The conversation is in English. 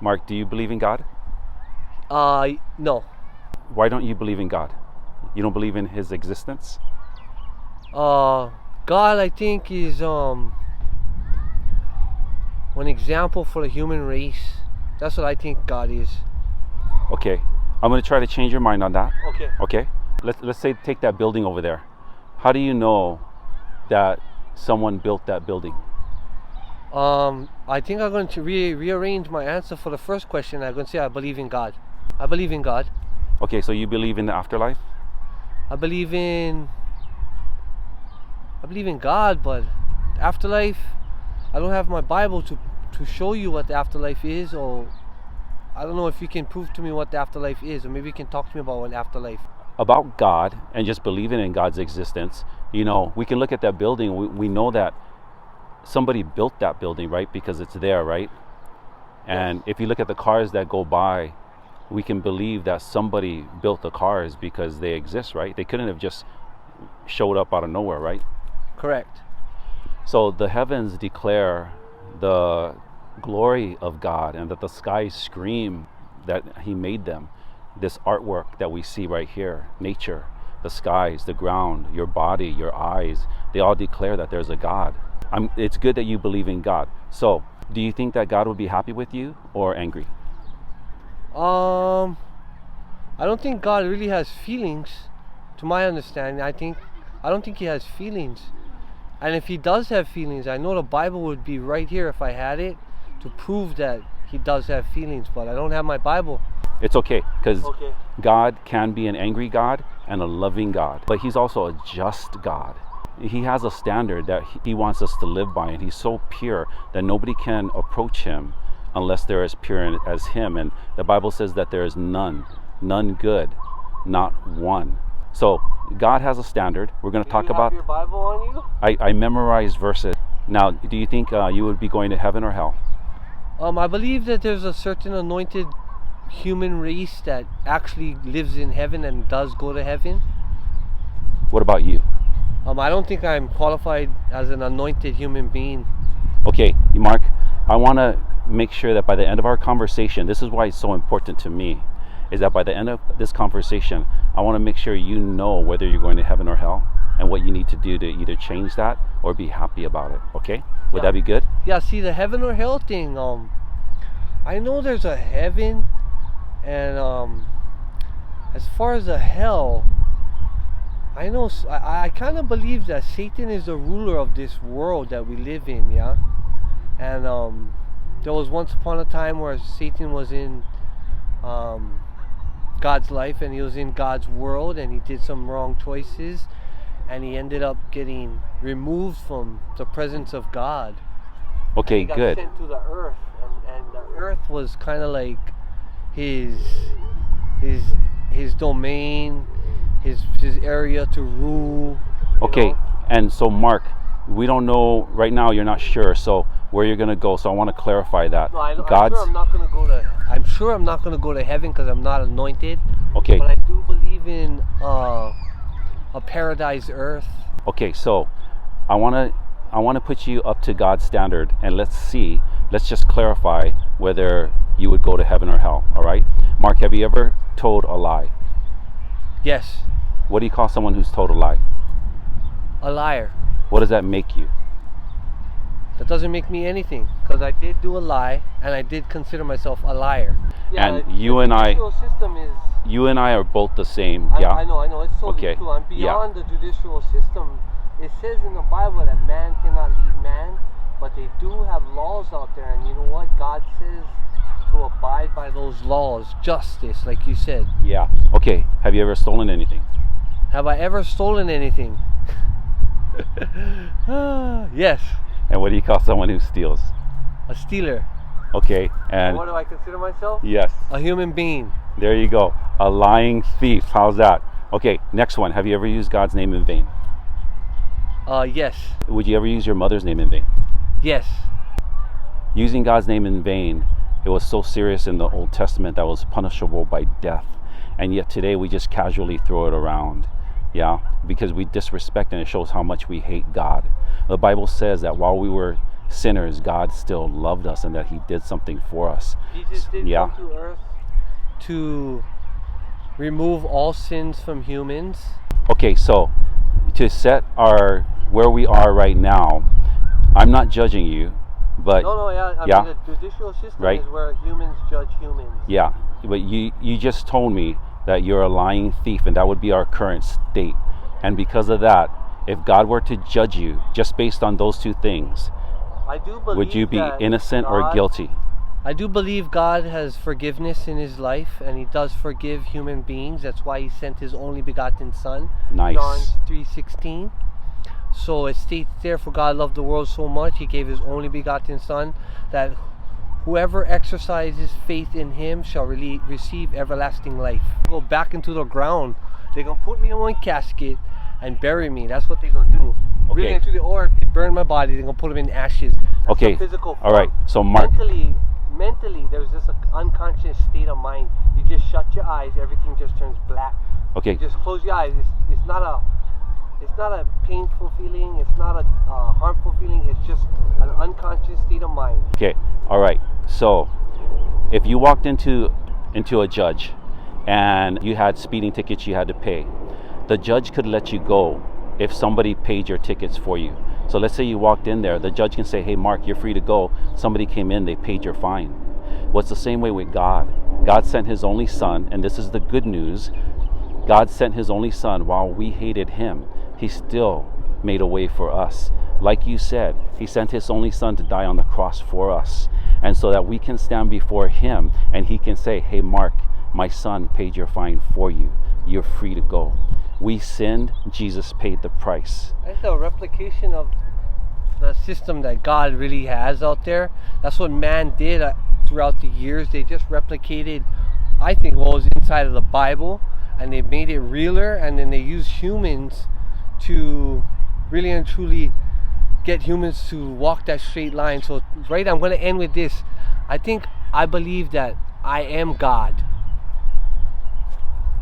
Mark, do you believe in God? No. Why don't you believe in God? You don't believe in his existence? God, I think, is an example for the human race. That's what I think God is. Okay, I'm going to try to change your mind on that. Okay. Okay, let's say take that building over there. How do you know that someone built that building? I think I'm going to rearrange my answer for the first question. I'm going to say I believe in God. I believe in God. Okay, so you believe in the afterlife? I believe in God, but afterlife, I don't have my Bible to show you what the afterlife is, or I don't know if you can prove to me what the afterlife is, or maybe you can talk to me about what afterlife. About God and just believing in God's existence, you know, we can look at that building. We know that somebody built that building, right? Because it's there, right? And if you look at the cars that go by, we can believe that somebody built the cars because they exist, right? They couldn't have just showed up out of nowhere, right? Correct. So the heavens declare the glory of God, and that the skies scream that he made them. This artwork that we see right here, nature, the skies, the ground, your body, your eyes, they all declare that there's a God. It's good that you believe in God. So do you think that God would be happy with you or angry? I don't think God really has feelings, to my understanding. I don't think he has feelings. And if he does have feelings, I know the Bible would be right here if I had it to prove that he does have feelings, but I don't have my Bible. It's okay, because God can be an angry God and a loving God, but he's also a just God. He has a standard that he wants us to live by, and he's so pure that nobody can approach him unless they're as pure as him. And the Bible says that there is none good, not one. So God has a standard. We're going to talk about. Do you have your Bible on you? I memorized verses. Now, do you think you would be going to heaven or hell? I believe that there's a certain anointed human race that actually lives in heaven and does go to heaven. What about you? I don't think I'm qualified as an anointed human being. Okay, Mark, I want to make sure that by the end of our conversation, this is why it's so important to me, is that by the end of this conversation, I want to make sure you know whether you're going to heaven or hell and what you need to do to either change that or be happy about it, okay? Would that be good? Yeah, see, the heaven or hell thing, I know there's a heaven, and as far as the hell, I know, I kind of believe that Satan is the ruler of this world that we live in, yeah? And there was once upon a time where Satan was in God's life, and he was in God's world, and he did some wrong choices, and he ended up getting removed from the presence of God. Okay, and he good. got sent to the earth, and the earth was kind of like his domain, his area to rule. Okay, and so Mark, we don't know right now. You're not sure, so where you're gonna go. So I want to clarify that. No, I'm sure I'm not gonna go to. I'm sure I'm not gonna go to heaven because I'm not anointed. Okay. But I do believe in a paradise earth. Okay, so I want to put you up to God's standard, and let's just clarify whether you would go to heaven or hell. All right, Mark, have you ever told a lie? Yes. What do you call someone who's told a lie? A liar. What does that make you? That doesn't make me anything, because I did do a lie, and I did consider myself a liar. Yeah, and you and I, system is, you and I are both the same. I Yeah. I know. It's totally true. I'm beyond the judicial system. It says in the Bible that man cannot lead man, but they do have laws out there, and you know what? God says to abide by those laws, justice, like you said. Yeah. Okay. Have you ever stolen anything? Have I ever stolen anything? Yes. And what do you call someone who steals? A stealer. Okay. And what do I consider myself? Yes. A human being. There you go. A lying thief. How's that? Okay. Next one. Have you ever used God's name in vain? Yes. Would you ever use your mother's name in vain? Yes. Using God's name in vain, it was so serious in the Old Testament that was punishable by death. And yet today we just casually throw it around. Yeah, because we disrespect, and it shows how much we hate God. The Bible says that while we were sinners, God still loved us and that he did something for us. Jesus did come to earth to remove all sins from humans. Okay, so to set where we are right now, I'm not judging you, but I mean, the judicial system is where humans judge humans. Yeah, but you just told me that you're a lying thief, and that would be our current state. And because of that, if God were to judge you just based on those two things, I do believe would you be innocent or guilty? I do believe God has forgiveness in his life, and he does forgive human beings. That's why he sent his only begotten Son. Nice. John 3:16. So it states there, for God loved the world so much, he gave his only begotten Son, that whoever exercises faith in him shall receive everlasting life. Go back into the ground. They're going to put me in one casket and bury me. That's what they're going to do. Okay. Really, actually, or if they burn my body, they're going to put them in ashes. That's Okay. Physical form. All right. So Mark. Mentally, there's just an unconscious state of mind. You just shut your eyes, everything just turns black. Okay. You just close your eyes. It's not a painful feeling. It's not a harmful feeling. It's just an unconscious state of mind. Okay. All right. So if you walked into a judge and you had speeding tickets you had to pay, the judge could let you go if somebody paid your tickets for you. So let's say you walked in there, the judge can say, hey Mark, you're free to go. Somebody came in, they paid your fine. Well, it's the same way with God. God sent his only Son, and this is the good news. God sent his only Son while we hated him. He still made a way for us. Like you said, he sent his only Son to die on the cross for us. And so that we can stand before him and he can say, hey Mark, my son paid your fine for you. You're free to go. We sinned, Jesus paid the price. That's a replication of the system that God really has out there. That's what man did throughout the years. They just replicated, I think, what was inside of the Bible, and they made it realer, and then they used humans to really and truly get humans to walk that straight line. So, I'm going to end with this. I believe that I am God.